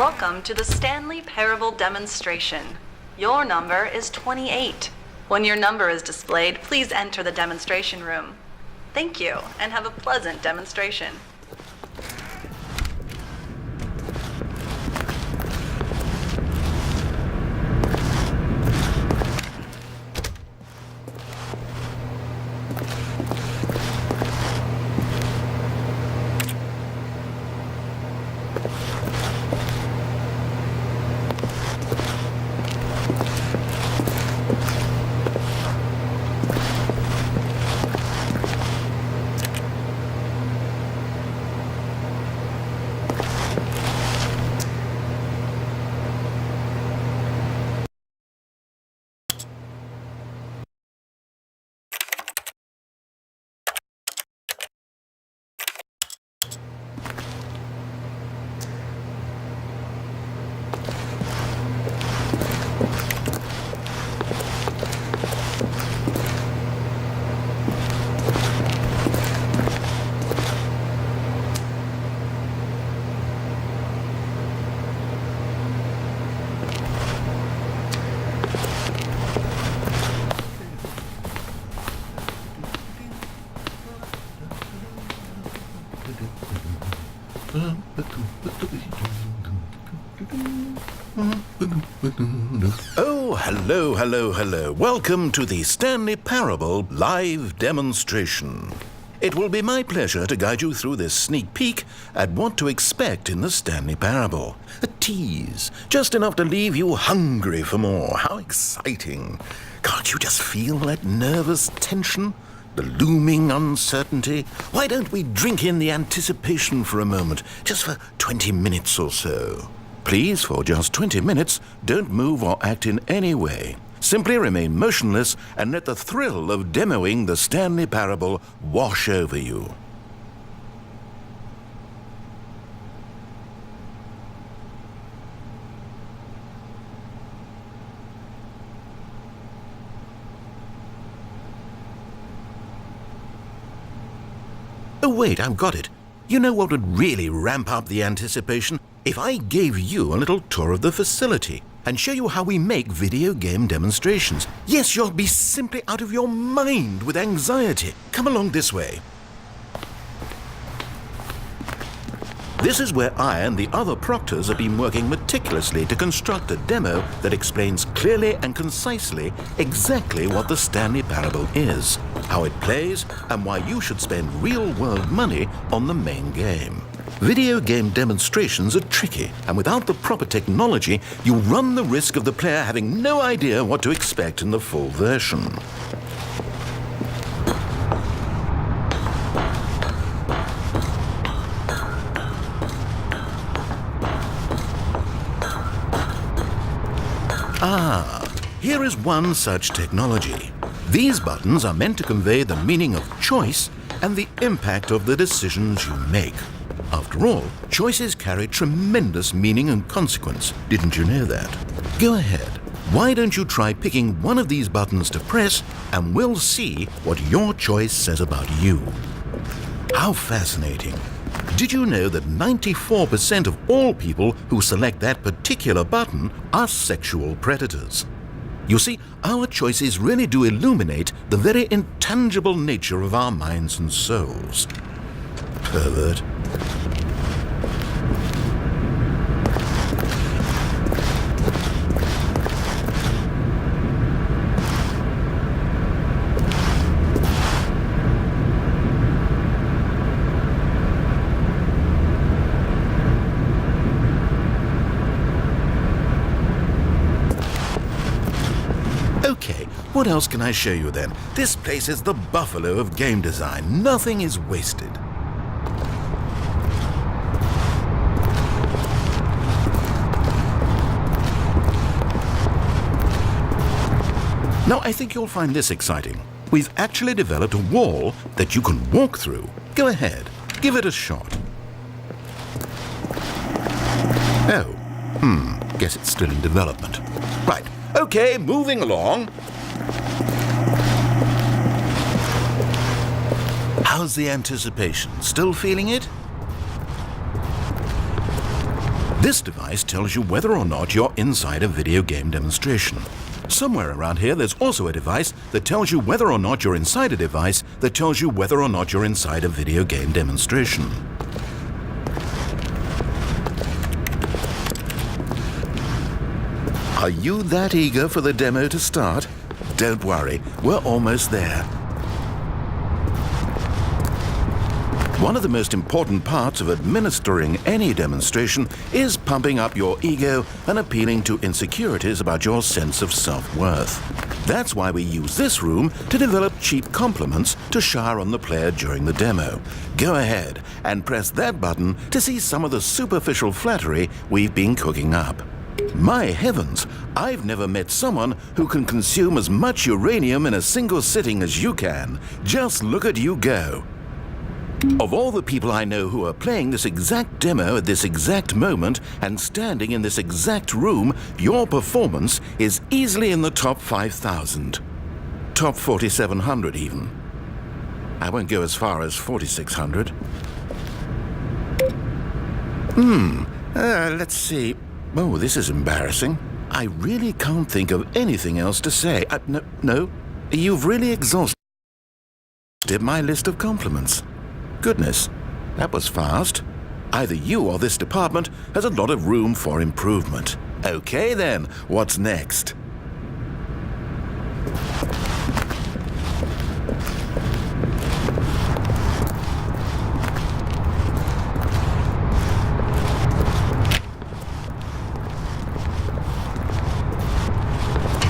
Welcome to the Stanley Parable demonstration. Your number is 28. When your number is displayed, please enter the demonstration room. Thank you, and have a pleasant demonstration. Oh, hello. Welcome to the Stanley Parable live demonstration. It will be my pleasure to guide you through this sneak peek at what to expect in the Stanley Parable. A tease, just enough to leave you hungry for more. How exciting. Can't you just feel that nervous tension? The looming uncertainty? Why don't we drink in the anticipation for a moment, just for 20 minutes or so? Please, for just 20 minutes, don't move or act in any way. Simply remain motionless and let the thrill of demoing the Stanley Parable wash over you. Oh wait, I've got it. You know what would really ramp up the anticipation? If I gave you a little tour of the facility and show you how we make video game demonstrations. Yes, you'll be simply out of your mind with anxiety. Come along this way. This is where I and the other proctors have been working meticulously to construct a demo that explains clearly and concisely exactly what the Stanley Parable is, how it plays, and why you should spend real-world money on the main game. Video game demonstrations are tricky, and without the proper technology, you run the risk of the player having no idea what to expect in the full version. Here is one such technology. These buttons are meant to convey the meaning of choice and the impact of the decisions you make. After all, choices carry tremendous meaning and consequence. Didn't you know that? Go ahead. Why don't you try picking one of these buttons to press, and we'll see what your choice says about you. How fascinating. Did you know that 94% of all people who select that particular button are sexual predators? You see, our choices really do illuminate the very intangible nature of our minds and souls. Pervert. Okay, what else can I show you then? This place is the buffalo of game design. Nothing is wasted. Now, I think you'll find this exciting. We've actually developed a wall that you can walk through. Go ahead, give it a shot. Oh, guess it's still in development. Right. Okay, moving along. How's the anticipation? Still feeling it? This device tells you whether or not you're inside a video game demonstration. Somewhere around here there's also a device that tells you whether or not you're inside a device that tells you whether or not you're inside a video game demonstration. Are you that eager for the demo to start? Don't worry, we're almost there. One of the most important parts of administering any demonstration is pumping up your ego and appealing to insecurities about your sense of self-worth. That's why we use this room to develop cheap compliments to shower on the player during the demo. Go ahead and press that button to see some of the superficial flattery we've been cooking up. My heavens, I've never met someone who can consume as much uranium in a single sitting as you can. Just look at you go. Of all the people I know who are playing this exact demo at this exact moment and standing in this exact room, your performance is easily in the top 5,000. Top 4,700 even. I won't go as far as 4,600. Let's see. Oh, this is embarrassing. I really can't think of anything else to say. No, you've really exhausted my list of compliments. Goodness, that was fast. Either you or this department has a lot of room for improvement. Okay then, what's next?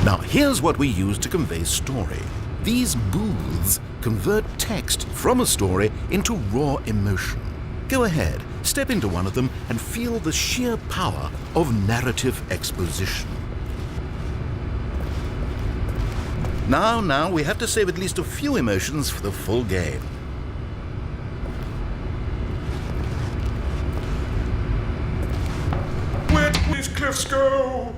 Now here's what we use to convey story. These booths convert text from a story into raw emotion. Go ahead, step into one of them and feel the sheer power of narrative exposition. Now, we have to save at least a few emotions for the full game. Where did these cliffs go?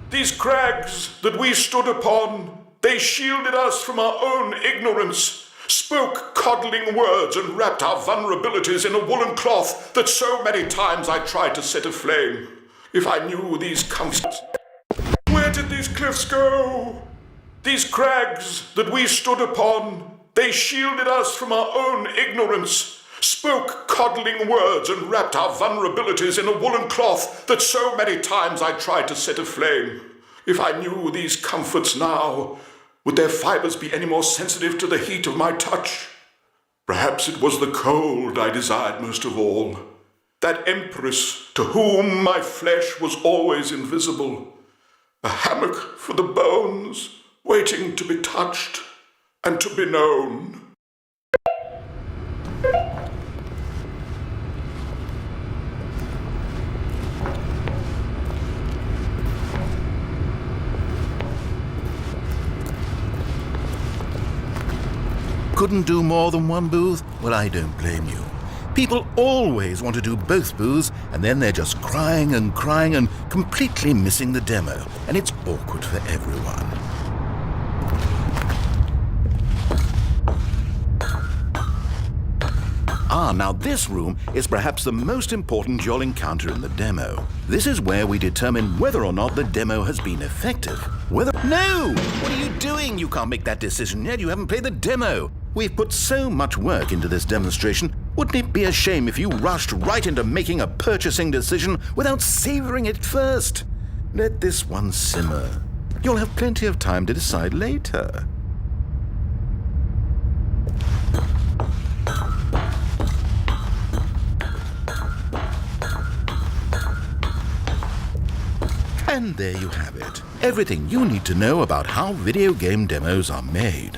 These crags that we stood upon, they shielded us from our own ignorance, spoke coddling words and wrapped our vulnerabilities in a woolen cloth that so many times I tried to set aflame. If I knew these comforts. Where did these cliffs go? These crags that we stood upon, they shielded us from our own ignorance, spoke coddling words and wrapped our vulnerabilities in a woolen cloth that so many times I tried to set aflame. If I knew these comforts now, would their fibers be any more sensitive to the heat of my touch? Perhaps it was the cold I desired most of all. That empress to whom my flesh was always invisible. A hammock for the bones, waiting to be touched and to be known. Couldn't do more than one booth? Well, I don't blame you. People always want to do both booths, and then they're just crying and completely missing the demo, and it's awkward for everyone. Now this room is perhaps the most important you'll encounter in the demo. This is where we determine whether or not the demo has been effective. No! What are you doing? You can't make that decision yet. You haven't played the demo. We've put so much work into this demonstration. Wouldn't it be a shame if you rushed right into making a purchasing decision without savoring it first? Let this one simmer. You'll have plenty of time to decide later. And there you have it. Everything you need to know about how video game demos are made.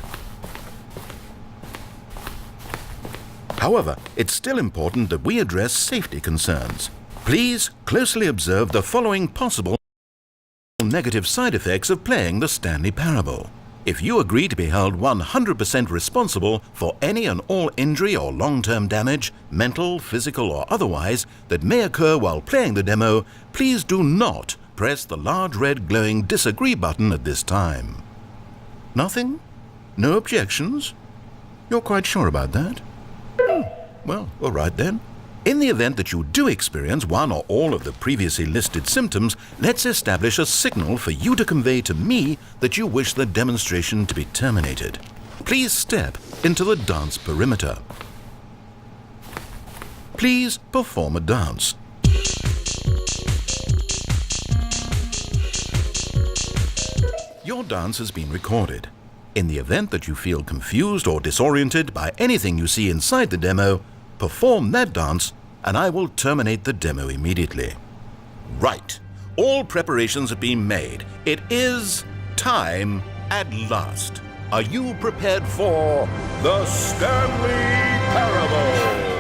However, it's still important that we address safety concerns. Please closely observe the following possible negative side effects of playing the Stanley Parable. If you agree to be held 100% responsible for any and all injury or long-term damage, mental, physical, or otherwise, that may occur while playing the demo, please do not press the large red glowing disagree button at this time. Nothing? No objections? You're quite sure about that? Well, all right then. In the event that you do experience one or all of the previously listed symptoms, let's establish a signal for you to convey to me that you wish the demonstration to be terminated. Please step into the dance perimeter. Please perform a dance. Your dance has been recorded. In the event that you feel confused or disoriented by anything you see inside the demo, perform that dance and I will terminate the demo immediately. Right. All preparations have been made. It is time at last. Are you prepared for the Stanley Parable?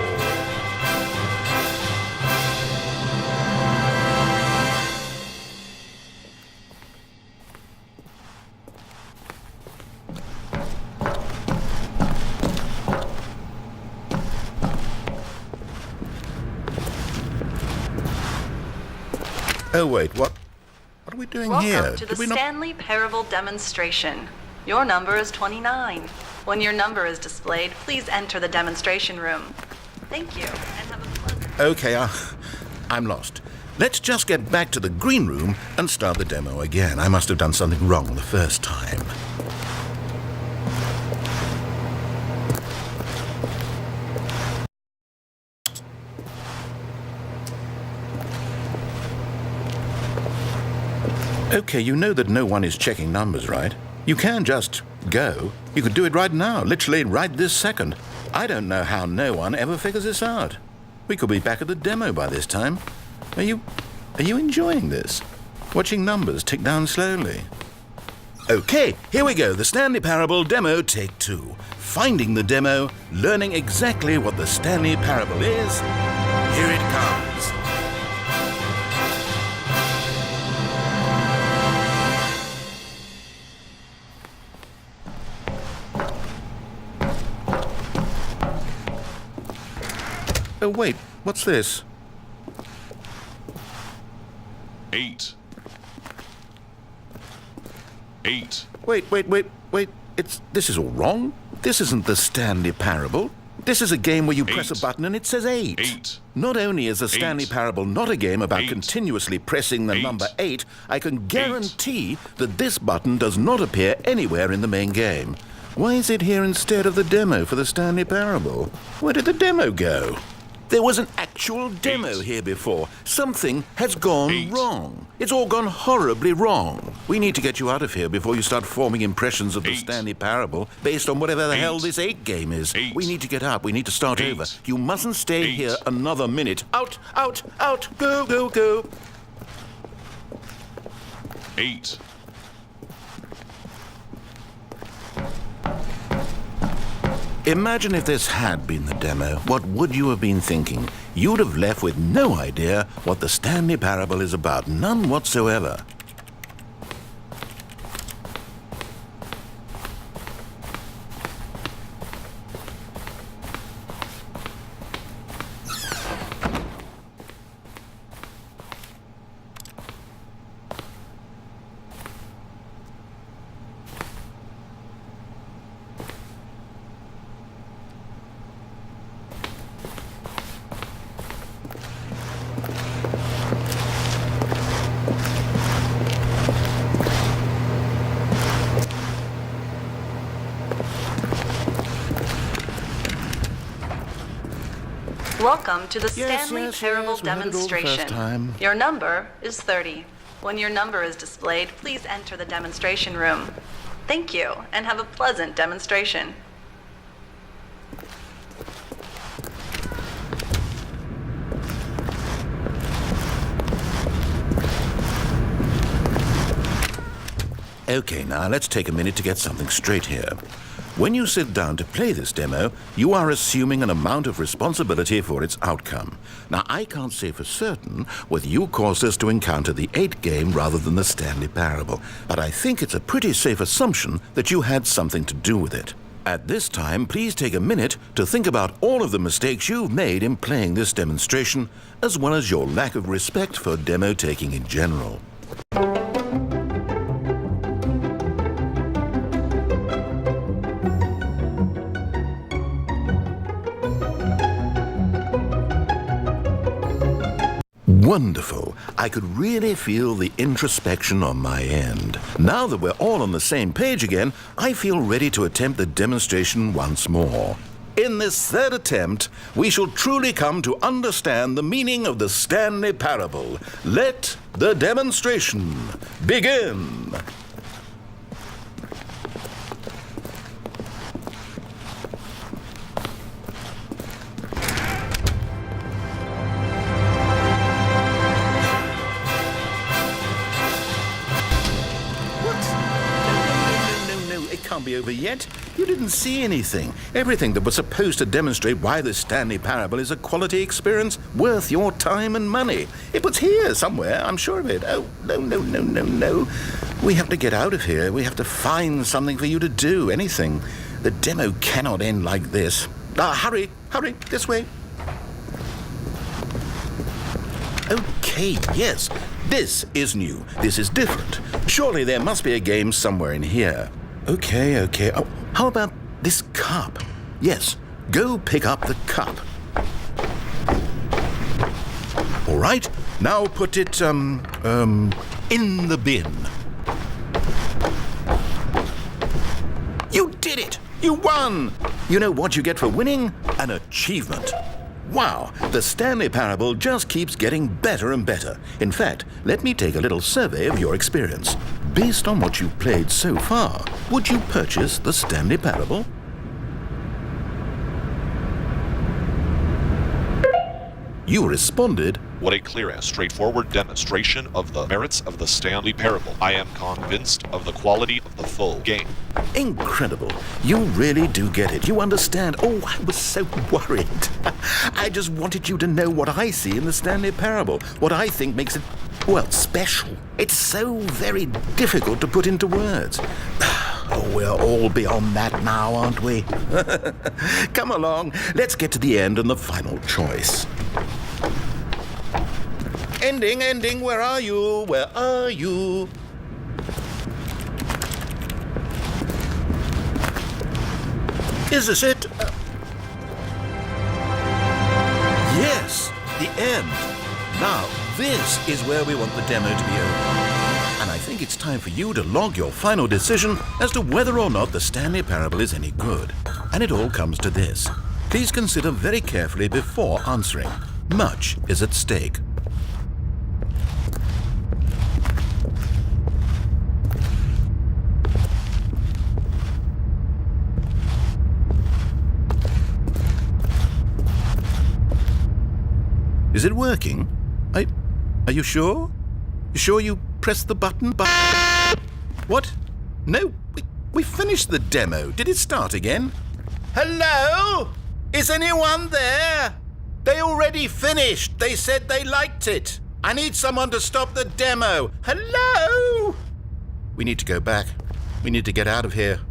Oh, wait, what are we doing here? Welcome to the Stanley Parable demonstration. Your number is 29. When your number is displayed, please enter the demonstration room. Thank you, and have a pleasant... Okay, I'm lost. Let's just get back to the green room and start the demo again. I must have done something wrong the first time. Okay, you know that no one is checking numbers, right? You can just go. You could do it right now, literally right this second. I don't know how no one ever figures this out. We could be back at the demo by this time. Are you enjoying this? Watching numbers tick down slowly. Okay, here we go. The Stanley Parable demo, take 2. Finding the demo, learning exactly what the Stanley Parable is. Here it comes. Oh, wait, what's this? 8. 8. Wait. This is all wrong. This isn't the Stanley Parable. This is a game where you press a button and it says 8. 8. Not only is the Stanley Parable not a game about continuously pressing the number 8, I can guarantee that this button does not appear anywhere in the main game. Why is it here instead of the demo for the Stanley Parable? Where did the demo go? There was an actual demo here before. Something has gone wrong. It's all gone horribly wrong. We need to get you out of here before you start forming impressions of the Stanley Parable based on whatever the hell this 8 game is. We need to get out. We need to start over. You mustn't stay here another minute. Out, out, out. Go, go, go. 8. Imagine if this had been the demo. What would you have been thinking? You'd have left with no idea what the Stanley Parable is about. None whatsoever. Welcome to the Stanley Parable we had it all the first demonstration. time. Your number is 30. When your number is displayed, please enter the demonstration room. Thank you, and have a pleasant demonstration. Okay, now let's take a minute to get something straight here. When you sit down to play this demo, you are assuming an amount of responsibility for its outcome. Now, I can't say for certain whether you caused us to encounter the 8 game rather than the Stanley Parable, but I think it's a pretty safe assumption that you had something to do with it. At this time, please take a minute to think about all of the mistakes you've made in playing this demonstration, as well as your lack of respect for demo taking in general. Wonderful. I could really feel the introspection on my end. Now that we're all on the same page again, I feel ready to attempt the demonstration once more. In this third attempt, we shall truly come to understand the meaning of the Stanley Parable. Let the demonstration begin. Can't be over yet. You didn't see anything. Everything that was supposed to demonstrate why the Stanley Parable is a quality experience worth your time and money. It was here somewhere, I'm sure of it. Oh, no. We have to get out of here. We have to find something for you to do, anything. The demo cannot end like this. Hurry, this way. Okay, yes, this is new. This is different. Surely there must be a game somewhere in here. Okay. Oh, how about this cup? Yes, go pick up the cup. All right, now put it, in the bin. You did it! You won! You know what you get for winning? An achievement. Wow, the Stanley Parable just keeps getting better and better. In fact, let me take a little survey of your experience. Based on what you've played so far, would you purchase the Stanley Parable? You responded, "What a clear and straightforward demonstration of the merits of the Stanley Parable. I am convinced of the quality of the full game." Incredible. You really do get it. You understand. Oh, I was so worried. I just wanted you to know what I see in the Stanley Parable, what I think makes it, well, special. It's so very difficult to put into words. Oh, we're all beyond that now, aren't we? Come along. Let's get to the end and the final choice. Ending, where are you? Where are you? Is this it? Yes, the end. Now, this is where we want the demo to be over. And I think it's time for you to log your final decision as to whether or not the Stanley Parable is any good. And it all comes to this. Please consider very carefully before answering. Much is at stake. Is it working? Are you sure? You sure you pressed the button? What? No, we finished the demo. Did it start again? Hello? Is anyone there? They already finished. They said they liked it. I need someone to stop the demo. Hello? We need to go back. We need to get out of here.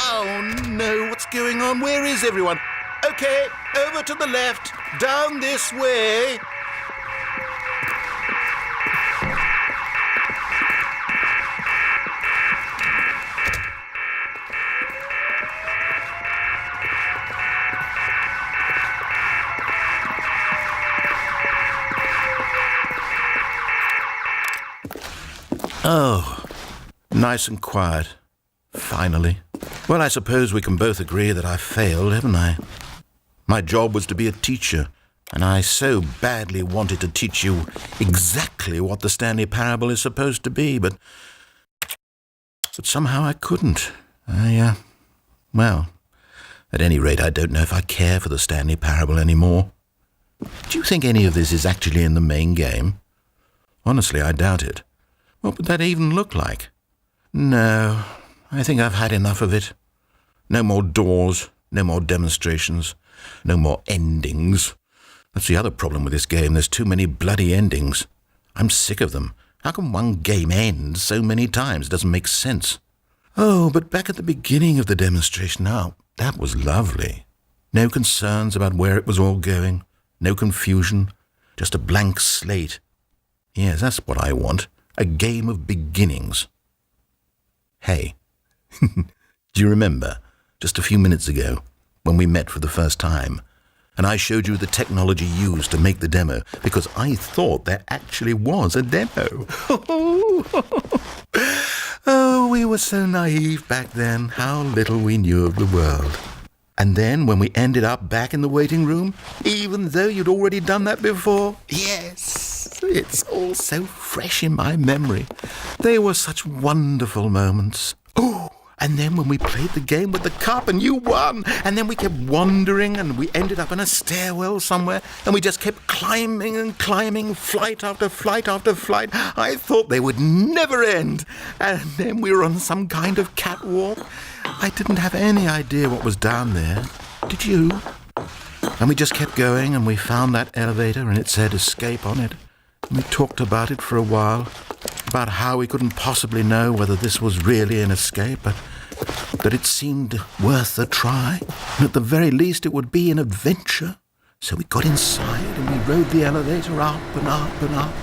Oh no, what's going on? Where is everyone? Okay, over to the left, down this way. Oh, nice and quiet. Finally. Well, I suppose we can both agree that I failed, haven't I? My job was to be a teacher, and I so badly wanted to teach you exactly what the Stanley Parable is supposed to be, but somehow I couldn't. Well, at any rate, I don't know if I care for the Stanley Parable anymore. Do you think any of this is actually in the main game? Honestly, I doubt it. What would that even look like? No, I think I've had enough of it. No more doors, no more demonstrations, no more endings. That's the other problem with this game. There's too many bloody endings. I'm sick of them. How can one game end so many times? It doesn't make sense. Oh, but back at the beginning of the demonstration, now, that was lovely. No concerns about where it was all going. No confusion. Just a blank slate. Yes, that's what I want. A game of beginnings. Hey, do you remember, just a few minutes ago, when we met for the first time, and I showed you the technology used to make the demo, because I thought there actually was a demo. Oh, we were so naive back then, how little we knew of the world. And then, when we ended up back in the waiting room, even though you'd already done that before, yes, it's all so fresh in my memory. They were such wonderful moments. Oh, and then when we played the game with the cup and you won, and then we kept wandering and we ended up in a stairwell somewhere, and we just kept climbing and climbing, flight after flight after flight. I thought they would never end. And then we were on some kind of catwalk. I didn't have any idea what was down there. Did you? And we just kept going, and we found that elevator, and it said escape on it. And we talked about it for a while, about how we couldn't possibly know whether this was really an escape, but that it seemed worth a try, and at the very least it would be an adventure. So we got inside, and we rode the elevator up and up and up.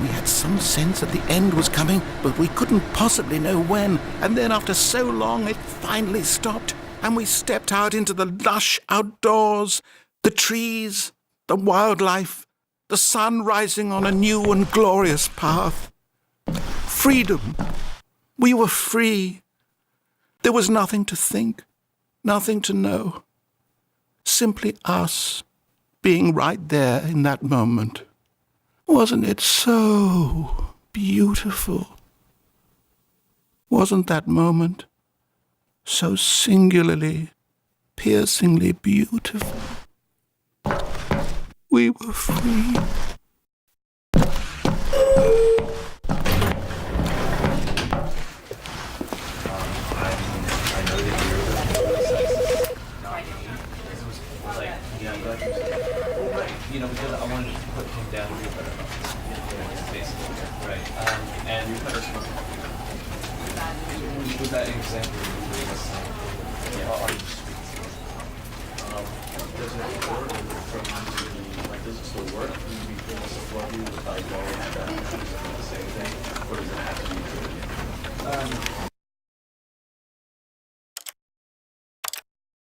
We had some sense that the end was coming, but we couldn't possibly know when. And then after so long, it finally stopped, and we stepped out into the lush outdoors, the trees, the wildlife, the sun rising on a new and glorious path. Freedom. We were free. There was nothing to think, nothing to know. Simply us being right there in that moment. Wasn't it so beautiful? Wasn't that moment so singularly, piercingly beautiful? We were free. Because I wanted to put him down to be a better basically, right? And you put us with that example, does it work does it still work? Can you be almost a flood you without going and the same thing? Or does it have to be